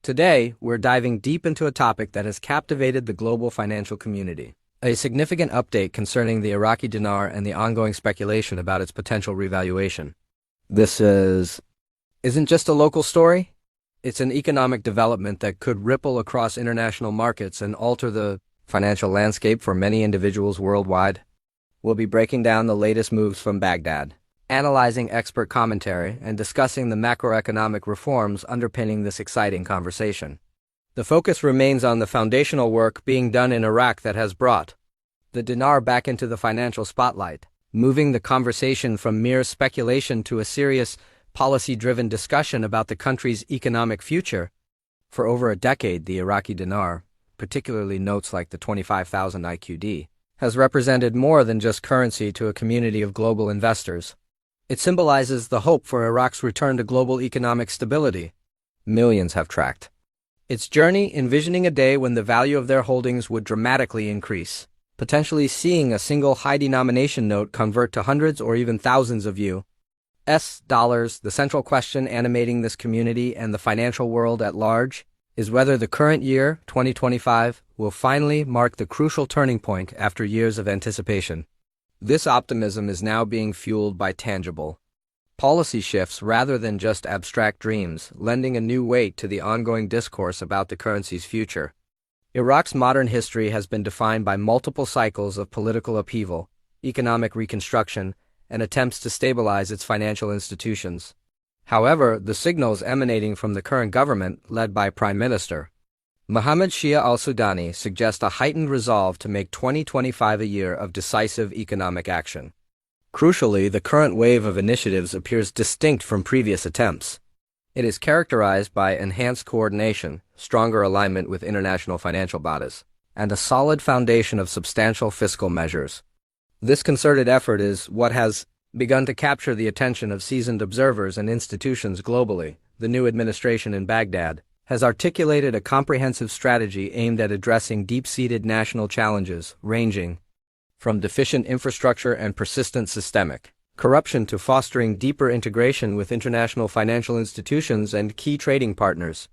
Today, we're diving deep into a topic that has captivated the global financial community. A significant update concerning the Iraqi dinar and the ongoing speculation about its potential revaluation. This isn't just a local story. It's an economic development that could ripple across international markets and alter the financial landscape for many individuals worldwide. We'll be breaking down the latest moves from Baghdad, analyzing expert commentary, and discussing the macroeconomic reforms underpinning this exciting conversation. The focus remains on the foundational work being done in Iraq that has brought the dinar back into the financial spotlight, moving the conversation from mere speculation to a serious, policy-driven discussion about the country's economic future. For over a decade, the Iraqi dinar, particularly notes like the 25,000 IQD, has represented more than just currency to a community of global investors. It symbolizes the hope for Iraq's return to global economic stability. Millions have tracked its journey, envisioning a day when the value of their holdings would dramatically increase, potentially seeing a single high-denomination note convert to hundreds or even thousands of U.S. dollars. The central question animating this community and the financial world at large is whether the current year, 2025, will finally mark the crucial turning point after years of anticipation. This optimism is now being fueled by tangible policy shifts rather than just abstract dreams, lending a new weight to the ongoing discourse about the currency's future. Iraq's modern history has been defined by multiple cycles of political upheaval, economic reconstruction, and attempts to stabilize its financial institutions. However, the signals emanating from the current government, led by Prime Minister Mohammed Shia al-Sudani, suggest a heightened resolve to make 2025 a year of decisive economic action. Crucially, the current wave of initiatives appears distinct from previous attempts. It is characterized by enhanced coordination, stronger alignment with international financial bodies, and a solid foundation of substantial fiscal measures. This concerted effort is what has begun to capture the attention of seasoned observers and institutions globally. The new administration in Baghdad has articulated a comprehensive strategy aimed at addressing deep-seated national challenges, ranging from deficient infrastructure and persistent systemic corruption to fostering deeper integration with international financial institutions and key trading partners.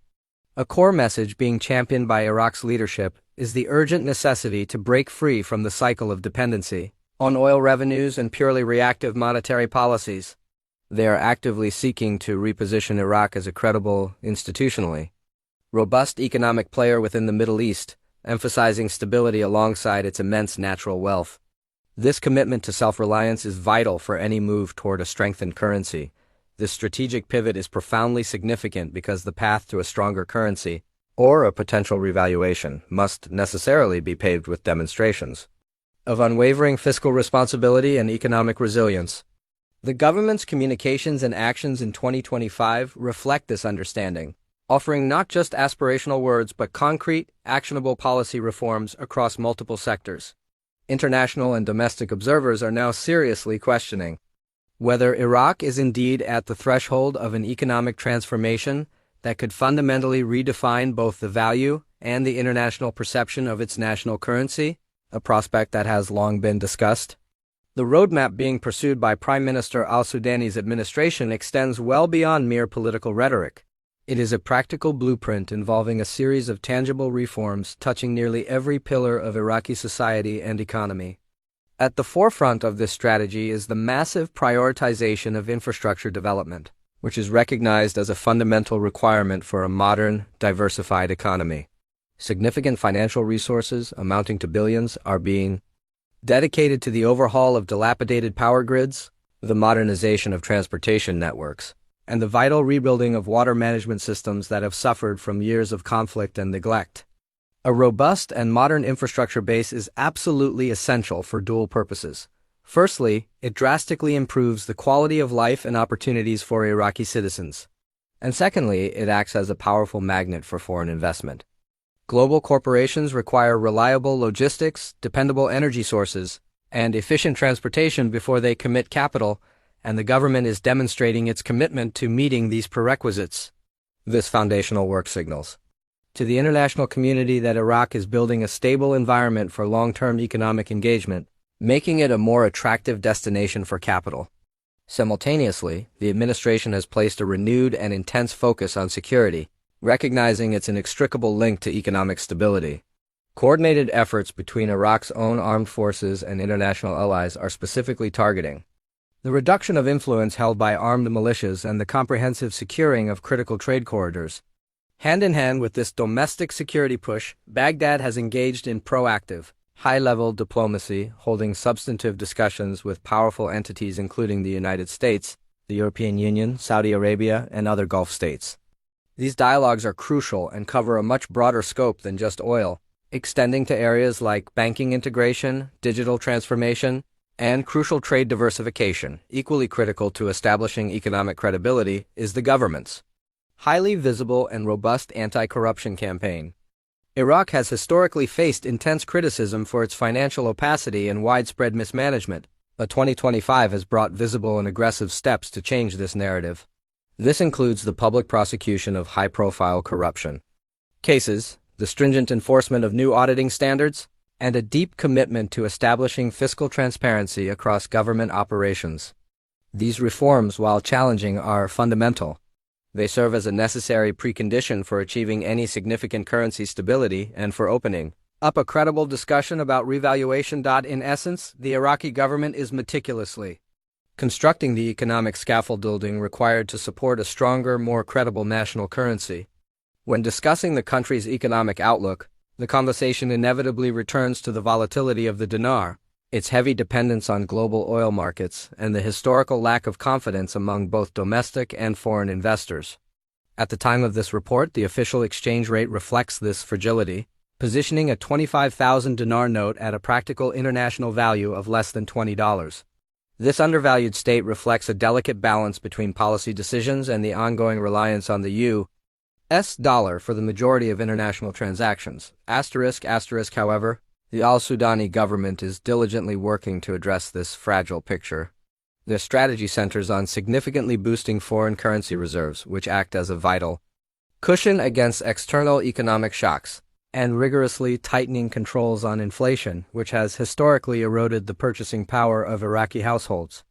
A core message being championed by Iraq's leadership is the urgent necessity to break free from the cycle of dependency on oil revenues and purely reactive monetary policies. They are actively seeking to reposition Iraq as a credible, institutionally robust economic player within the Middle East, emphasizing stability alongside its immense natural wealth. This commitment to self-reliance is vital for any move toward a strengthened currency. This strategic pivot is profoundly significant because the path to a stronger currency, or a potential revaluation, must necessarily be paved with demonstrations of unwavering fiscal responsibility and economic resilience. The government's communications and actions in 2025 reflect this understanding, offering not just aspirational words but concrete, actionable policy reforms across multiple sectors. International and domestic observers are now seriously questioning whether Iraq is indeed at the threshold of an economic transformation that could fundamentally redefine both the value and the international perception of its national currency, a prospect that has long been discussed. The roadmap being pursued by Prime Minister al-Sudani's administration extends well beyond mere political rhetoric. It is a practical blueprint involving a series of tangible reforms touching nearly every pillar of Iraqi society and economy. At the forefront of this strategy is the massive prioritization of infrastructure development, which is recognized as a fundamental requirement for a modern, diversified economy. Significant financial resources, amounting to billions, are being dedicated to the overhaul of dilapidated power grids, the modernization of transportation networks, and the vital rebuilding of water management systems that have suffered from years of conflict and neglect. A robust and modern infrastructure base is absolutely essential for dual purposes. Firstly, it drastically improves the quality of life and opportunities for Iraqi citizens. And secondly, it acts as a powerful magnet for foreign investment. Global corporations require reliable logistics, dependable energy sources, and efficient transportation before they commit capital, and the government is demonstrating its commitment to meeting these prerequisites. This foundational work signals to the international community that Iraq is building a stable environment for long-term economic engagement, making it a more attractive destination for capital. Simultaneously, the administration has placed a renewed and intense focus on security, recognizing its inextricable link to economic stability. Coordinated efforts between Iraq's own armed forces and international allies are specifically targeting the reduction of influence held by armed militias and the comprehensive securing of critical trade corridors. Hand in hand with this domestic security push, Baghdad has engaged in proactive, high-level diplomacy, holding substantive discussions with powerful entities including the United States, the European Union, Saudi Arabia, and other Gulf states. These dialogues are crucial and cover a much broader scope than just oil, extending to areas like banking integration, digital transformation, and crucial trade diversification. Equally critical to establishing economic credibility is the government's highly visible and robust anti-corruption campaign. Iraq has historically faced intense criticism for its financial opacity and widespread mismanagement, but 2025 has brought visible and aggressive steps to change this narrative. This includes the public prosecution of high-profile corruption cases, the stringent enforcement of new auditing standards, and a deep commitment to establishing fiscal transparency across government operations. These reforms, while challenging, are fundamental. They serve as a necessary precondition for achieving any significant currency stability and for opening up a credible discussion about revaluation. In essence, the Iraqi government is meticulously constructing the economic scaffolding required to support a stronger, more credible national currency. When discussing the country's economic outlook, the conversation inevitably returns to the volatility of the dinar, its heavy dependence on global oil markets, and the historical lack of confidence among both domestic and foreign investors. At the time of this report, the official exchange rate reflects this fragility, positioning a 25,000 dinar note at a practical international value of less than $20. This undervalued state reflects a delicate balance between policy decisions and the ongoing reliance on the U.S. dollar for the majority of international transactions. However, the Al-Sudani government is diligently working to address this fragile picture. Their strategy centers on significantly boosting foreign currency reserves, which act as a vital cushion against external economic shocks, and rigorously tightening controls on inflation, which has historically eroded the purchasing power of Iraqi households.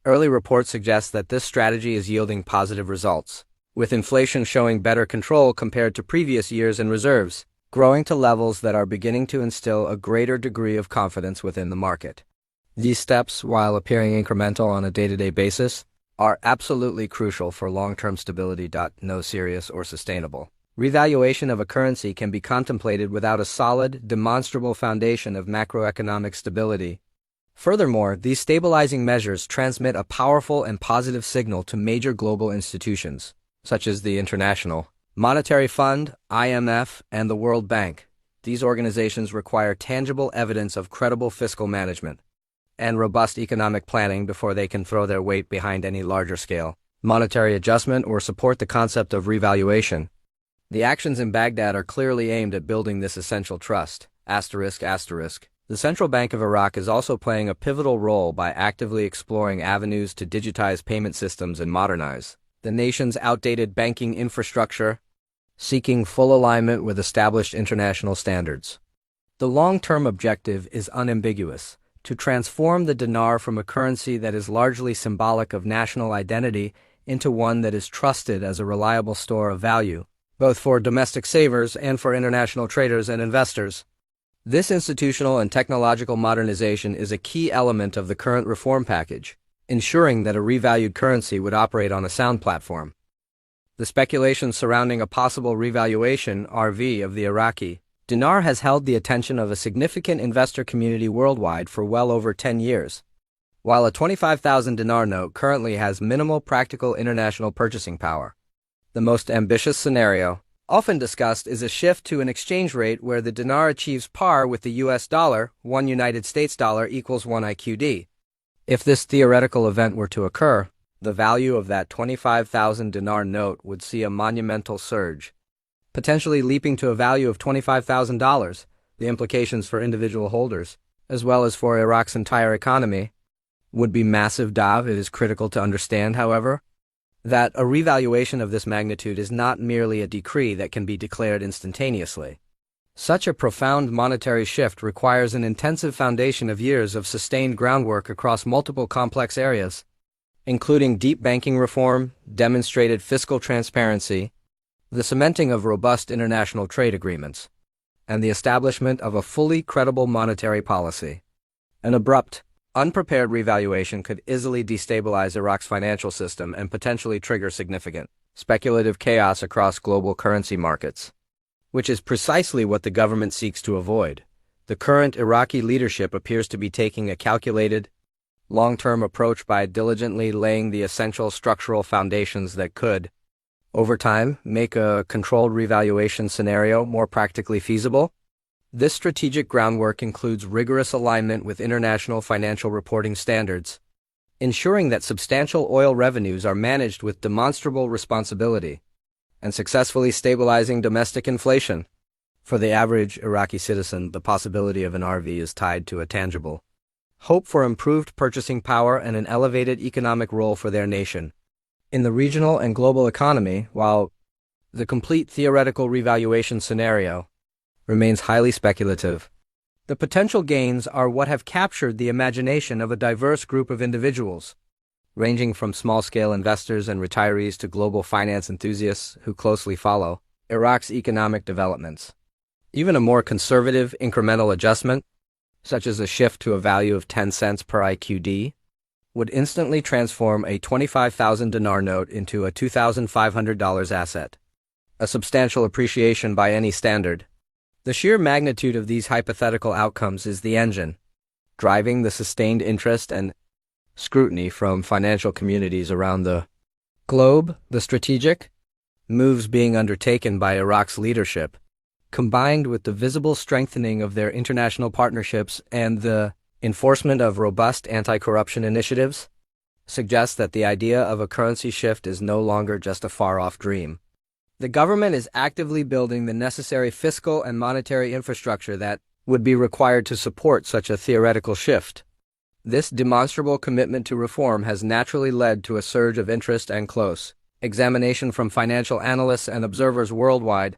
Early reports suggest that this strategy is yielding positive results, with inflation showing better control compared to previous years and reserves growing to levels that are beginning to instill a greater degree of confidence within the market. These steps, while appearing incremental on a day-to-day basis, are absolutely crucial for long-term stability. No serious or sustainable revaluation of a currency can be contemplated without a solid, demonstrable foundation of macroeconomic stability. Furthermore, these stabilizing measures transmit a powerful and positive signal to major global institutions, such as the International Monetary Fund, IMF, and the World Bank. These organizations require tangible evidence of credible fiscal management and robust economic planning before they can throw their weight behind any larger-scale monetary adjustment or support the concept of revaluation. The actions in Baghdad are clearly aimed at building this essential trust. The Central Bank of Iraq is also playing a pivotal role by actively exploring avenues to digitize payment systems and modernize the nation's outdated banking infrastructure, seeking full alignment with established international standards. The long-term objective is unambiguous: to transform the dinar from a currency that is largely symbolic of national identity into one that is trusted as a reliable store of value, both for domestic savers and for international traders and investors. This institutional and technological modernization is a key element of the current reform package, ensuring that a revalued currency would operate on a sound platform. The speculation surrounding a possible revaluation RV of the Iraqi dinar has held the attention of a significant investor community worldwide for well over 10 years. While a 25,000 dinar note currently has minimal practical international purchasing power, the most ambitious scenario, often discussed, is a shift to an exchange rate where the dinar achieves par with the US dollar. 1 United States dollar equals 1 IQD. If this theoretical event were to occur, the value of that 25,000 dinar note would see a monumental surge, potentially leaping to a value of $25,000. The implications for individual holders, as well as for Iraq's entire economy, would be massive. It is critical to understand, however, that a revaluation of this magnitude is not merely a decree that can be declared instantaneously. Such a profound monetary shift requires an intensive foundation of years of sustained groundwork across multiple complex areas, including deep banking reform, demonstrated fiscal transparency, the cementing of robust international trade agreements, and the establishment of a fully credible monetary policy. An abrupt, unprepared revaluation could easily destabilize Iraq's financial system and potentially trigger significant, speculative chaos across global currency markets, which is precisely what the government seeks to avoid. The current Iraqi leadership appears to be taking a calculated, long-term approach by diligently laying the essential structural foundations that could, over time, make a controlled revaluation scenario more practically feasible. This strategic groundwork includes rigorous alignment with international financial reporting standards, ensuring that substantial oil revenues are managed with demonstrable responsibility, and successfully stabilizing domestic inflation. For the average Iraqi citizen, the possibility of an RV is tied to a tangible hope for improved purchasing power and an elevated economic role for their nation in the regional and global economy, while the complete theoretical revaluation scenario remains highly speculative. The potential gains are what have captured the imagination of a diverse group of individuals, ranging from small-scale investors and retirees to global finance enthusiasts who closely follow Iraq's economic developments. Even a more conservative incremental adjustment, such as a shift to a value of 10 cents per IQD, would instantly transform a 25,000 dinar note into a $2,500 asset, a substantial appreciation by any standard. The sheer magnitude of these hypothetical outcomes is the engine driving the sustained interest and scrutiny from financial communities around the globe. The strategic moves being undertaken by Iraq's leadership, combined with the visible strengthening of their international partnerships and the enforcement of robust anti-corruption initiatives, suggests that the idea of a currency shift is no longer just a far-off dream. The government is actively building the necessary fiscal and monetary infrastructure that would be required to support such a theoretical shift. This demonstrable commitment to reform has naturally led to a surge of interest and close examination from financial analysts and observers worldwide,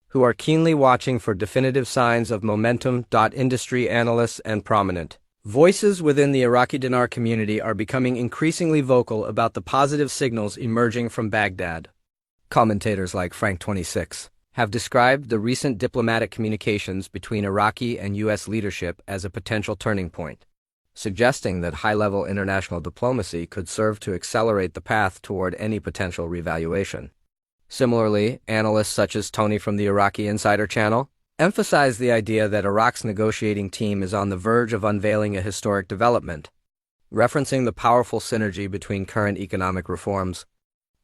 who are keenly watching for definitive signs of momentum. Industry analysts and prominent voices within the Iraqi Dinar community are becoming increasingly vocal about the positive signals emerging from Baghdad. Commentators like Frank26 have described the recent diplomatic communications between Iraqi and U.S. leadership as a potential turning point, suggesting that high-level international diplomacy could serve to accelerate the path toward any potential revaluation. Similarly, analysts such as Tony from the Iraqi Insider Channel emphasize the idea that Iraq's negotiating team is on the verge of unveiling a historic development, referencing the powerful synergy between current economic reforms,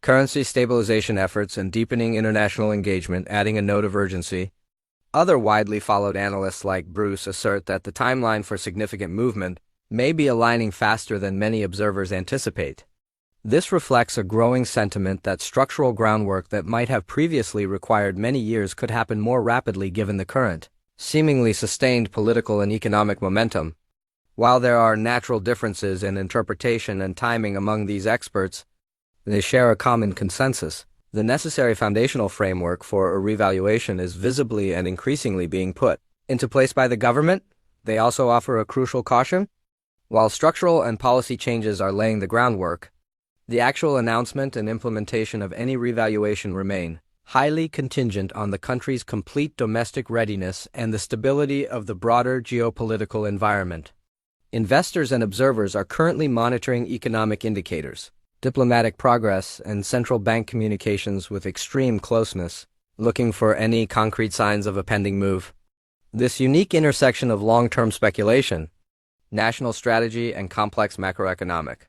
currency stabilization efforts, and deepening international engagement, adding a note of urgency. Other widely followed analysts like Bruce assert that the timeline for significant movement may be aligning faster than many observers anticipate. This reflects a growing sentiment that structural groundwork that might have previously required many years could happen more rapidly given the current, seemingly sustained political and economic momentum. While there are natural differences in interpretation and timing among these experts, they share a common consensus. The necessary foundational framework for a revaluation is visibly and increasingly being put into place by the government. They also offer a crucial caution. While structural and policy changes are laying the groundwork, the actual announcement and implementation of any revaluation remain highly contingent on the country's complete domestic readiness and the stability of the broader geopolitical environment. Investors and observers are currently monitoring economic indicators, diplomatic progress, and central bank communications with extreme closeness, looking for any concrete signs of a pending move. This unique intersection of long-term speculation, national strategy, and complex macroeconomic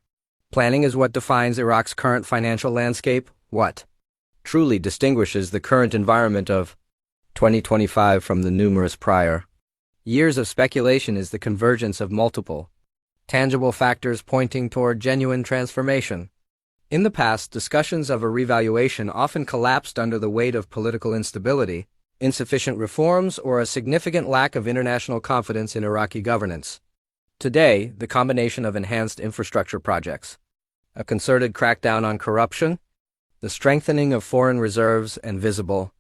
planning is what defines Iraq's current financial landscape. What truly distinguishes the current environment of 2025 from the numerous prior years of speculation is the convergence of multiple, tangible factors pointing toward genuine transformation. In the past, discussions of a revaluation often collapsed under the weight of political instability, insufficient reforms, or a significant lack of international confidence in Iraqi governance. Today, the combination of enhanced infrastructure projects, a concerted crackdown on corruption, the strengthening of foreign reserves, and visible,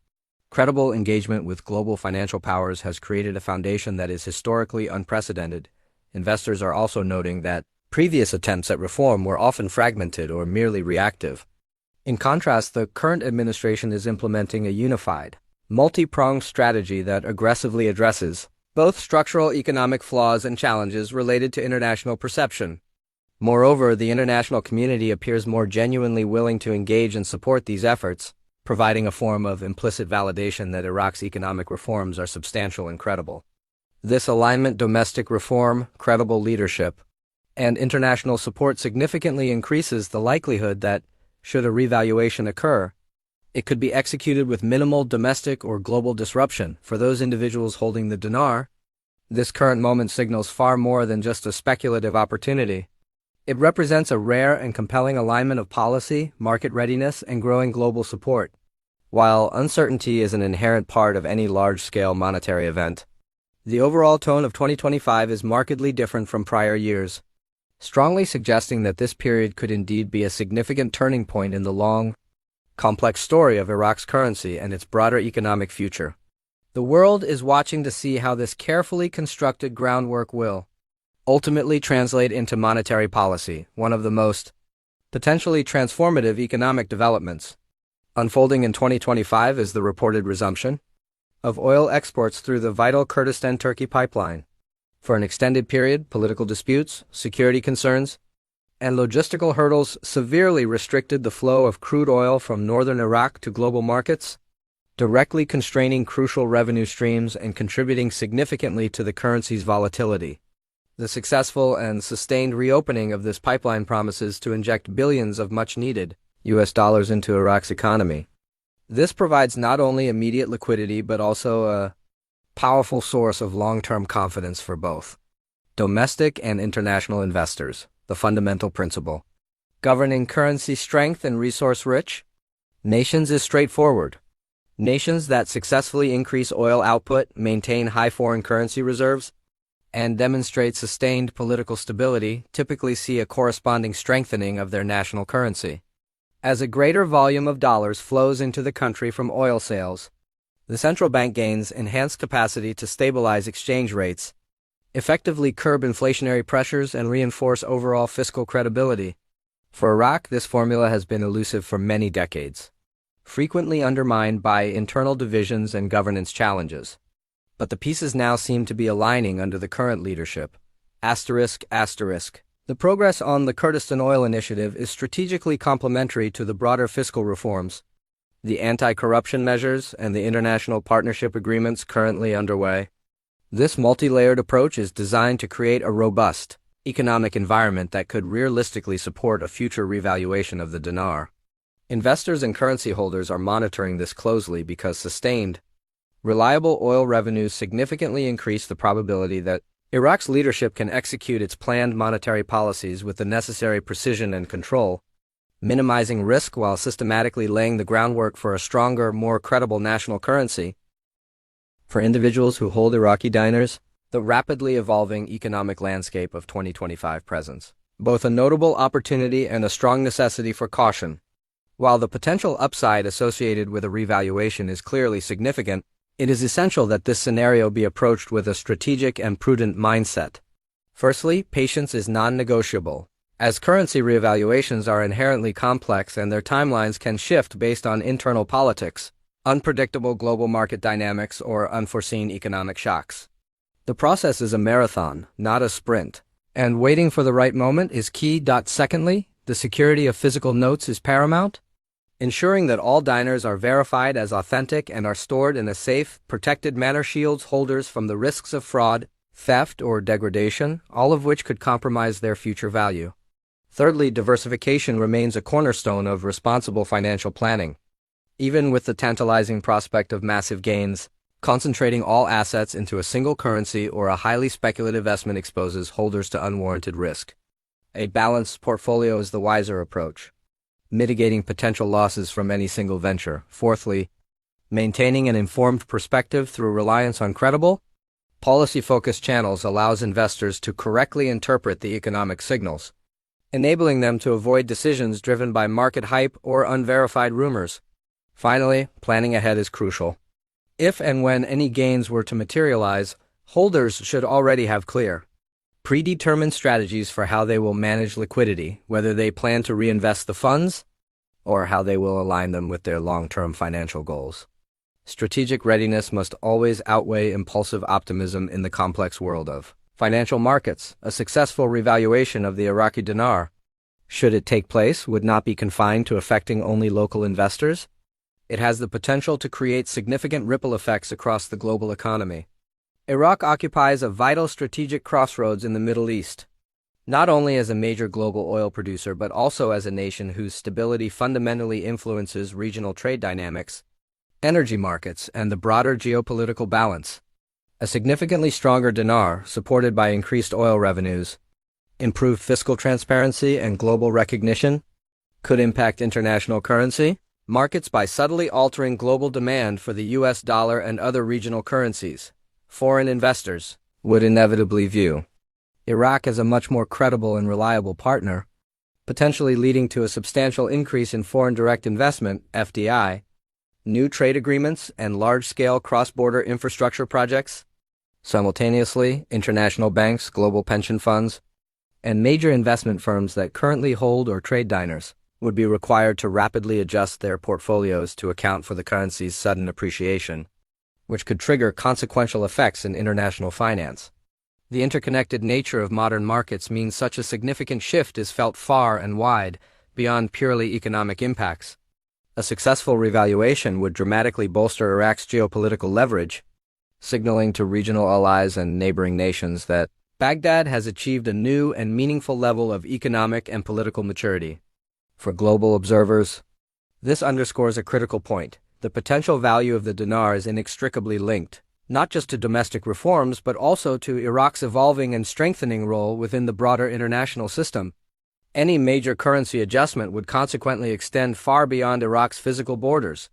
credible engagement with global financial powers has created a foundation that is historically unprecedented. Investors are also noting that previous attempts at reform were often fragmented or merely reactive. In contrast, the current administration is implementing a unified, multi-pronged strategy that aggressively addresses both structural economic flaws and challenges related to international perception. Moreover, the international community appears more genuinely willing to engage and support these efforts, providing a form of implicit validation that Iraq's economic reforms are substantial and credible. This alignment, domestic reform, credible leadership, and international support significantly increases the likelihood that, should a revaluation occur, it could be executed with minimal domestic or global disruption for those individuals holding the dinar. This current moment signals far more than just a speculative opportunity. It represents a rare and compelling alignment of policy, market readiness, and growing global support. While uncertainty is an inherent part of any large-scale monetary event, the overall tone of 2025 is markedly different from prior years, strongly suggesting that this period could indeed be a significant turning point in the long, complex story of Iraq's currency and its broader economic future. The world is watching to see how this carefully constructed groundwork will ultimately translate into monetary policy, one of the most potentially transformative economic developments. Unfolding in 2025 is the reported resumption of oil exports through the vital Kurdistan-Turkey pipeline. For an extended period, political disputes, security concerns, and logistical hurdles severely restricted the flow of crude oil from northern Iraq to global markets, directly constraining crucial revenue streams and contributing significantly to the currency's volatility. The successful and sustained reopening of this pipeline promises to inject billions of much-needed US dollars into Iraq's economy. This provides not only immediate liquidity but also a powerful source of long-term confidence for both domestic and international investors. The fundamental principle governing currency strength and resource-rich nations is straightforward. Nations that successfully increase oil output, maintain high foreign currency reserves, and demonstrate sustained political stability typically see a corresponding strengthening of their national currency. As a greater volume of dollars flows into the country from oil sales, the central bank gains enhanced capacity to stabilize exchange rates, effectively curb inflationary pressures, and reinforce overall fiscal credibility. For Iraq, this formula has been elusive for many decades, frequently undermined by internal divisions and governance challenges. But the pieces now seem to be aligning under the current leadership. The progress on the Kurdistan Oil Initiative is strategically complementary to the broader fiscal reforms, the anti-corruption measures, and the international partnership agreements currently underway. This multi-layered approach is designed to create a robust economic environment that could realistically support a future revaluation of the dinar. Investors and currency holders are monitoring this closely because sustained, reliable oil revenues significantly increase the probability that Iraq's leadership can execute its planned monetary policies with the necessary precision and control, minimizing risk while systematically laying the groundwork for a stronger, more credible national currency. For individuals who hold Iraqi dinars, the rapidly evolving economic landscape of 2025 presents both a notable opportunity and a strong necessity for caution. While the potential upside associated with a revaluation is clearly significant, it is essential that this scenario be approached with a strategic and prudent mindset. Firstly, patience is non-negotiable, as currency reevaluations are inherently complex and their timelines can shift based on internal politics, unpredictable global market dynamics, or unforeseen economic shocks. The process is a marathon, not a sprint, and waiting for the right moment is key. Secondly, the security of physical notes is paramount. Ensuring that all dinars are verified as authentic and are stored in a safe, protected manner shields holders from the risks of fraud, theft, or degradation, all of which could compromise their future value. Thirdly, diversification remains a cornerstone of responsible financial planning. Even with the tantalizing prospect of massive gains, concentrating all assets into a single currency or a highly speculative investment exposes holders to unwarranted risk. A balanced portfolio is the wiser approach, mitigating potential losses from any single venture. Fourthly, maintaining an informed perspective through reliance on credible, policy-focused channels allows investors to correctly interpret the economic signals, enabling them to avoid decisions driven by market hype or unverified rumors. Finally, planning ahead is crucial. If and when any gains were to materialize, holders should already have clear, predetermined strategies for how they will manage liquidity, whether they plan to reinvest the funds or how they will align them with their long-term financial goals. Strategic readiness must always outweigh impulsive optimism in the complex world of financial markets. A successful revaluation of the Iraqi dinar, should it take place, would not be confined to affecting only local investors. It has the potential to create significant ripple effects across the global economy. Iraq occupies a vital strategic crossroads in the Middle East, not only as a major global oil producer but also as a nation whose stability fundamentally influences regional trade dynamics, energy markets, and the broader geopolitical balance. A significantly stronger dinar, supported by increased oil revenues, improved fiscal transparency, and global recognition, could impact international currency markets by subtly altering global demand for the US dollar and other regional currencies. Foreign investors would inevitably view Iraq as a much more credible and reliable partner, potentially leading to a substantial increase in foreign direct investment, FDI, new trade agreements, and large-scale cross-border infrastructure projects. Simultaneously, international banks, global pension funds, and major investment firms that currently hold or trade dinars would be required to rapidly adjust their portfolios to account for the currency's sudden appreciation, which could trigger consequential effects in international finance. The interconnected nature of modern markets means such a significant shift is felt far and wide, beyond purely economic impacts. A successful revaluation would dramatically bolster Iraq's geopolitical leverage, signaling to regional allies and neighboring nations that Baghdad has achieved a new and meaningful level of economic and political maturity. For global observers, this underscores a critical point. The potential value of the dinar is inextricably linked, not just to domestic reforms but also to Iraq's evolving and strengthening role within the broader international system. Any major currency adjustment would consequently extend far beyond Iraq's physical borders,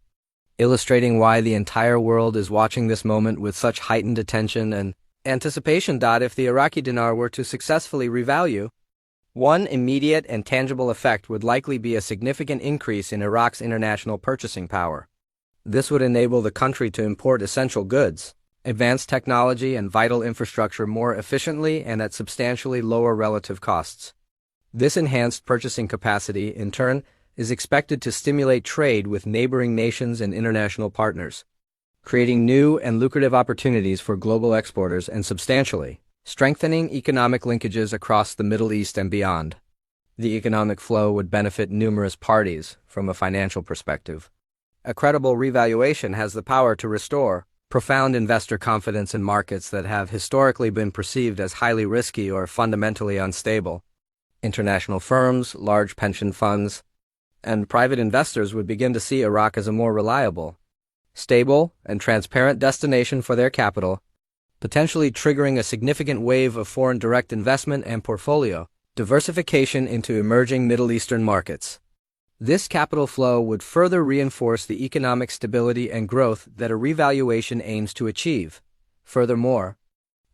illustrating why the entire world is watching this moment with such heightened attention and anticipation. If the Iraqi dinar were to successfully revalue, one immediate and tangible effect would likely be a significant increase in Iraq's international purchasing power. This would enable the country to import essential goods, advanced technology, and vital infrastructure more efficiently and at substantially lower relative costs. This enhanced purchasing capacity, in turn, is expected to stimulate trade with neighboring nations and international partners, creating new and lucrative opportunities for global exporters and substantially strengthening economic linkages across the Middle East and beyond. The economic flow would benefit numerous parties from a financial perspective. A credible revaluation has the power to restore profound investor confidence in markets that have historically been perceived as highly risky or fundamentally unstable. International firms, large pension funds, and private investors would begin to see Iraq as a more reliable, stable, and transparent destination for their capital, potentially triggering a significant wave of foreign direct investment and portfolio diversification into emerging Middle Eastern markets. This capital flow would further reinforce the economic stability and growth that a revaluation aims to achieve. Furthermore,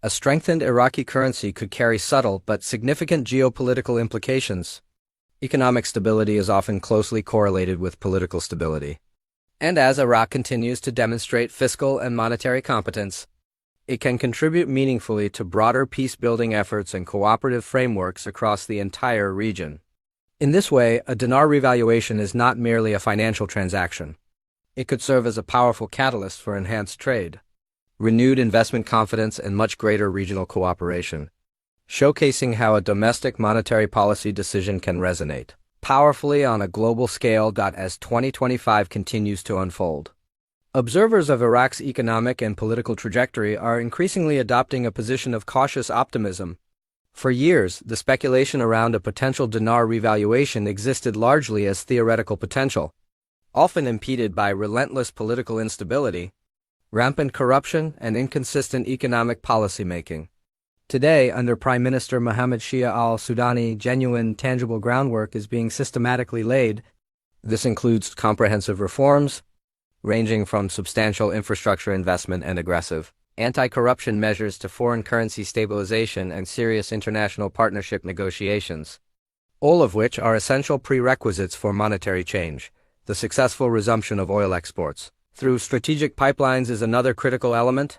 a strengthened Iraqi currency could carry subtle but significant geopolitical implications. Economic stability is often closely correlated with political stability. And as Iraq continues to demonstrate fiscal and monetary competence, it can contribute meaningfully to broader peace-building efforts and cooperative frameworks across the entire region. In this way, a dinar revaluation is not merely a financial transaction. It could serve as a powerful catalyst for enhanced trade, renewed investment confidence, and much greater regional cooperation, showcasing how a domestic monetary policy decision can resonate powerfully on a global scale. As 2025 continues to unfold, observers of Iraq's economic and political trajectory are increasingly adopting a position of cautious optimism. For years, the speculation around a potential dinar revaluation existed largely as theoretical potential, often impeded by relentless political instability, rampant corruption, and inconsistent economic policymaking. Today, under Prime Minister Mohammed Shia al-Sudani, genuine, tangible groundwork is being systematically laid. This includes comprehensive reforms, ranging from substantial infrastructure investment and aggressive anti-corruption measures to foreign currency stabilization and serious international partnership negotiations, all of which are essential prerequisites for monetary change. The successful resumption of oil exports through strategic pipelines is another critical element,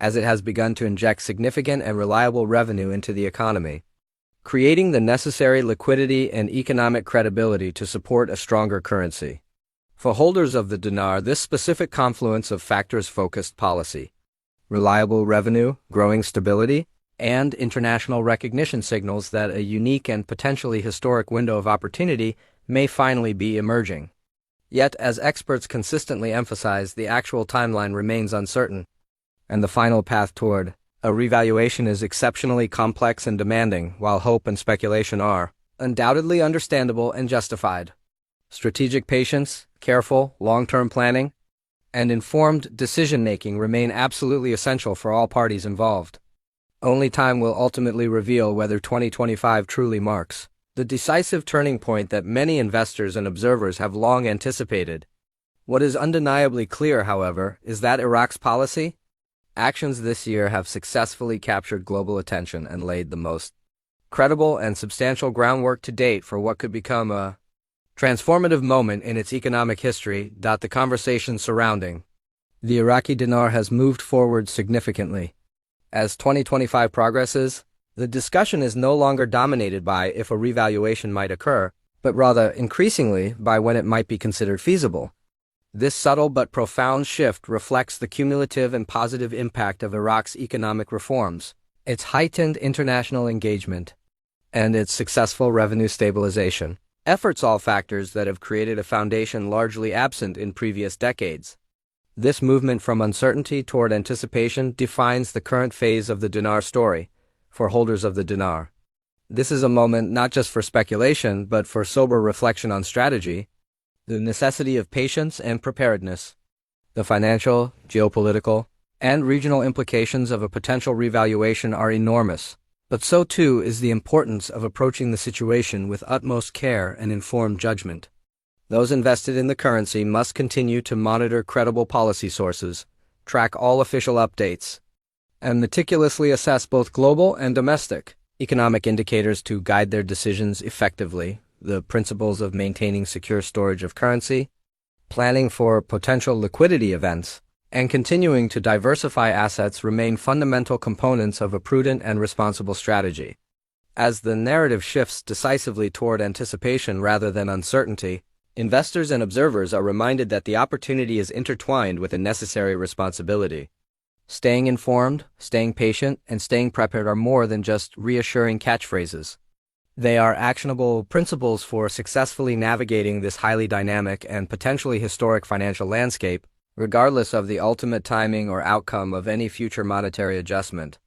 as it has begun to inject significant and reliable revenue into the economy. creating the necessary liquidity and economic credibility to support a stronger currency. For holders of the dinar, this specific confluence of factors focused policy, reliable revenue, growing stability, and international recognition signals that a unique and potentially historic window of opportunity may finally be emerging. Yet, as experts consistently emphasize, the actual timeline remains uncertain, and the final path toward a revaluation is exceptionally complex and demanding, while hope and speculation are undoubtedly understandable and justified. Strategic patience, careful, long-term planning, and informed decision-making remain absolutely essential for all parties involved. Only time will ultimately reveal whether 2025 truly marks the decisive turning point that many investors and observers have long anticipated. What is undeniably clear, however, is that Iraq's policy actions this year have successfully captured global attention and laid the most credible and substantial groundwork to date for what could become a transformative moment in its economic history. The conversation surrounding the Iraqi dinar has moved forward significantly. As 2025 progresses, the discussion is no longer dominated by if a revaluation might occur, but rather increasingly by when it might be considered feasible. This subtle but profound shift reflects the cumulative and positive impact of Iraq's economic reforms, its heightened international engagement, and its successful revenue stabilization efforts, all factors that have created a foundation largely absent in previous decades. This movement from uncertainty toward anticipation defines the current phase of the dinar story for holders of the dinar. This is a moment not just for speculation, but for sober reflection on strategy, the necessity of patience and preparedness. The financial, geopolitical, and regional implications of a potential revaluation are enormous, but so too is the importance of approaching the situation with utmost care and informed judgment. Those invested in the currency must continue to monitor credible policy sources, track all official updates, and meticulously assess both global and domestic economic indicators to guide their decisions effectively. The principles of maintaining secure storage of currency, planning for potential liquidity events, and continuing to diversify assets remain fundamental components of a prudent and responsible strategy. As the narrative shifts decisively toward anticipation rather than uncertainty, investors and observers are reminded that the opportunity is intertwined with a necessary responsibility. Staying informed, staying patient, and staying prepared are more than just reassuring catchphrases. They are actionable principles for successfully navigating this highly dynamic and potentially historic financial landscape, regardless of the ultimate timing or outcome of any future monetary adjustment.